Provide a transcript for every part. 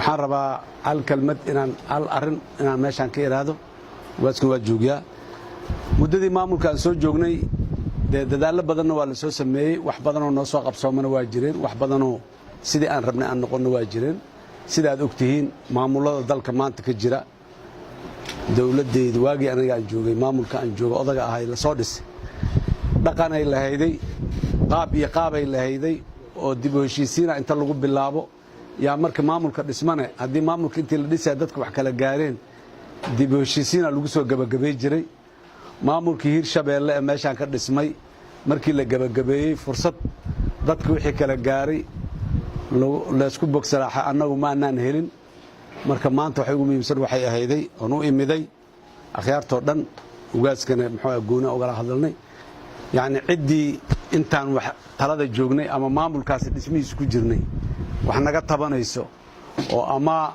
waxaan rabaa hal kalmad hal arrin inaan meeshaan ka iraado waaska waa joogiyaa muddadii maamulka aan soo joognay dadaallo badanna waa la soo sameeyey wax badanoo noo soo qabsoomana waa jireen wax badanoo sidii aan rabnay aan noqonna waa jireen sida aad ogtihiin maamulada dalka maanta ka jira dawladdeedu waagii aniga aan joogay maamulka aan joogo odaga ahay la soo dhisay dhaqan ay lahayday qaab ay lahayday oo dib u heshiisiina inta lagu bilaabo yaa marka maamulka dhismane haddii maamulka intii la dhisaya dadku wax kala gaareen dib u heshiisiina lagu soo gabagabay jiray maamulkii Hirshabeelle ee meeshaan ka dhismay markii la gabagabeeyey fursad dadku wixii kala gaaray la isku bogsalaaxa annagu ma aanan helin marka maanta waxay ugu muhiimsan waxay ahayday oo u imiday akhyaarto dhan ugaaskana muxuu goona uga hadalnay yaani cidii intaan wax talada joognay ama maamulkaas dhismihiisa ku jirnay wax naga tabanayso oo ama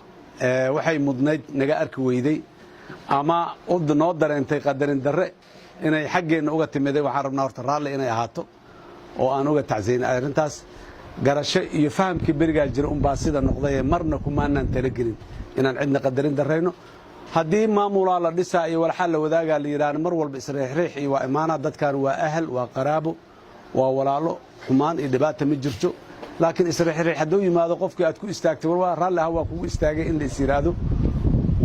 waxay mudnayd naga arki weyday ama uu noo dareentay qadarin darre inay xageena uga timiday waxaan rabnaa horta raalli inay ahaato oo aan uga tacsiin arrintaas garasho iyo fahamkii beriga jira baa sida noqday marna kumaanaan talagelin inaan cidna qadarin dareyno haddii maamulaa la dhisaa iyo walaxa la wadaaga la yiraahdo mar walba isreexreex iyo waa imaana dadkan waa ahal waa qaraabo waa walaalo xumaan iyo dhibaato ma jirto laakiin isreexreex haduu yimaado qofkii aad ku istaagtay waa raalli ah waa kugu istaagay in la isiraado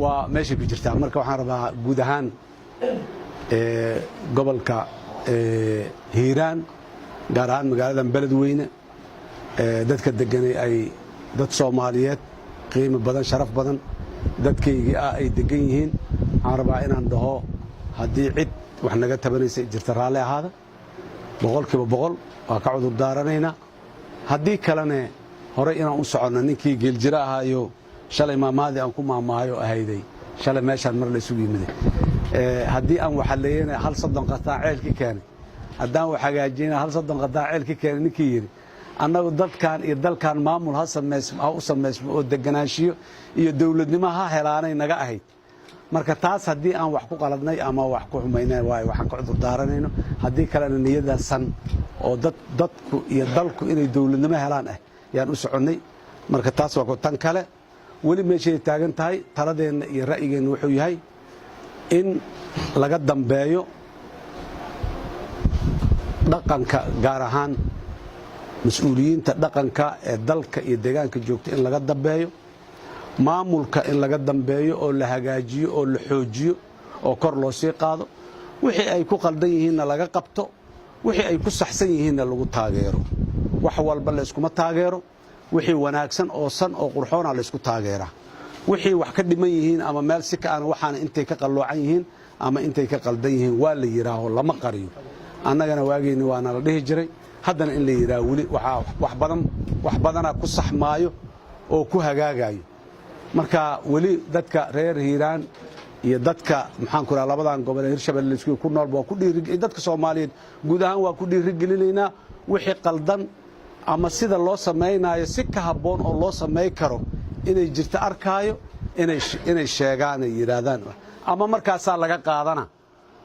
waa meesha ku jirta marka waxaan rabaa guud ahaan gobolka Hiiraan gaar ahaan magaalada Beledweyne dadka deganay ay dad Soomaaliyeed qiimo badan sharaf badan dadkayga ay degan yihiin aan rabaa inaan dhaho haddii cid wax naga tabanaysa jirta raalli ahaada boqolkiiba boqol waa ka cudur daaranaynaa haddii kalena hore inaan u socono ninkii geeljira ahaayo shalay maamaadi aan ku maamaayo ahayday shalay meeshaan mar la isugu yimiday haddii aan waxaleeyay hal soddon qataa ceelkii keenay haddaan wax hagaajinay hal soddon qataa ceelkii keenay ninkii yiri annagu dadkan iyo dalkan maamul ha u sameysmo oo deganaanshiyo iyo dawladnimo ha helaanay naga ahayd marka taas haddii aan wax ku qaladnay ama wax ku xumaynay waxaan ka cudur daaranayno haddii kalena niyadaasan oo dadku iyo dalku inay dawladnimo helaan yaan u soconnay marka taas waa ku tan kale weli meeshay taagan tahay taladeena iyo ra'yigeena wuxuu yahay in laga dambeeyo dhaqanka gaar ahaan mas'uuliyiinta dhaqanka ee dalka iyo deegaanka joogta in laga dambeeyo maamulka in laga dambeeyo oo la hagaajiyo oo la xoojiyo oo kor loo sii qaado wixii ay ku qaldan yihiinna laga qabto wixii ay ku saxsan yihiinna lagu taageero wax walba la isku taageero wixii wanaagsan oo san oo qurxoon la isku taageera wixii wax ka dhiman yihiin ama meel si ka aan waxaan intay ka qaloocan yihiin ama intay ka qaldan yihiin waa la yiraaho lama qariyo annagana waageeni waana la dhihi jiray haddana in la yiraaho wali wax badan ku saxmaayo oo ku hagaagayo marka wali dadka reer Hiiraan iyo dadka maxaan ku raraa labadan gobol Hirshabeelle isku ku nool waa ku dhiiri dadka Soomaaliyeed guud ahaan waa ku dhiirigelinayna wixii qaldan ama sida loo sameeynayo si ka haboon oo loo sameey karo inay jirto arkaayo inay sheegaan ay yiraahdaan ama markaas laga qaadana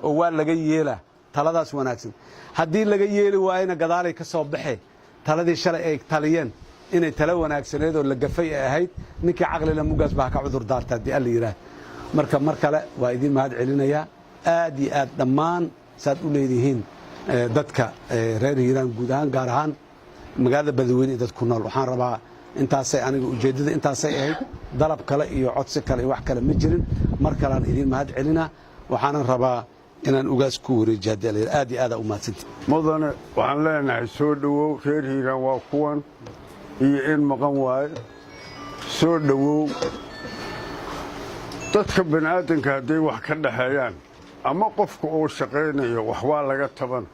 oo waa laga yeelaa taladaas wanaagsan haddii laga yeeli waayna gadaalay ka soo baxay taladii shalay ay taliyeen inay tala wanaagsaneed oo la gafay ahayd ninkii caqli la mugaas baa ka cudur daarta hadii alla yiraahdo marka mar kale waa idin mahad celinaya aad iyo aad dhammaan saad u leedihiin dadka reer Hiiraan guud ahaan gaar ahaan magaalada Beledweyne dad ku nool waxaan rabaa intaasay aniga ujeedada intaasay ahayd dalab kale iyo codsi kale wax kale ma jirin mar kale aan idin mahad celina waxaan rabaa inaan ugaas ku wareejiyo aad iyo aad u mahadsantii mudane waxaan leenahay soo dhawow reer Hiiraan waa kuwan iyo in maqan waaye soo dhawow dadka bani'aadanka hadday wax ka dhaxeeyaan ama qofka uu shaqaynayo wax waa laga taban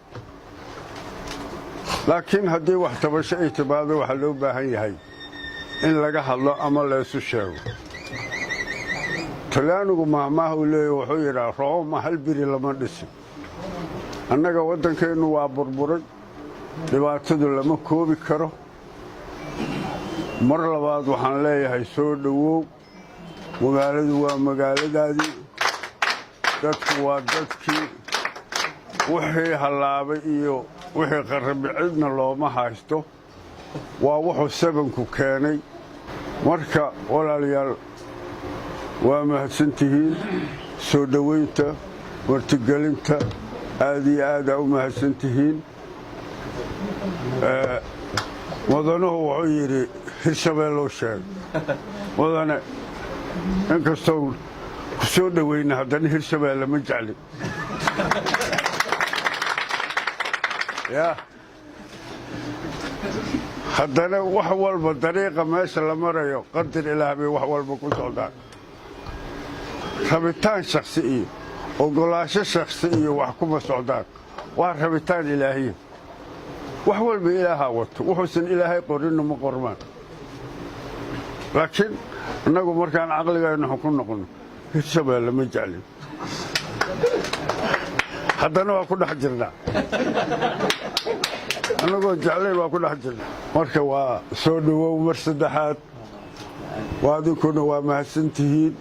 laakiin haddii wax tabasho ay timaado waxaa loo baahan yahay in laga hadlo ama la isu sheego talyaanigu maahmaah uu leeyahay wuxuu yidhaa Rooma hal biri lama dhisin annaga waddankeennu waa burburay dhibaatadu lama koobi karo mar labaad waxaan leeyahay soo dhawow magaaladu waa magaaladaadii dadku waa dadkii wixii halaabay iyo wixii qarrabi cidna looma haysto waa wuxuu sabanku keenay marka walaalayaal waa mahadsantihiin soo dhoweynta martigelinta aad iyo aad u mahadsantihiin madanuhu wuxuu yidhi hirshabeellou sheegay mudane inkastoo ku soo dhoweyna haddana hirshabeelle ma jeclin haddana wax walba dariiqa meesha la marayo qadar ilaah bay wax walba ku socdaan rabitaan shakhsi iyo ogolaasho shakhsi iyo wax kuma socdaan waa rabitaan ilaahiya wax walba ilaahaa wato wuxuusan ilaahay qorinna ma qormaan laakiin annagu markaan caqligaynu ku noqono hirshabeelle ma jeclin haddana waa ku dhex jirnaa annagoo jeclayn waa ku dhex jirnaa marka waa soo dhowow mar saddexaad waa adinkuna waa mahadsantihiin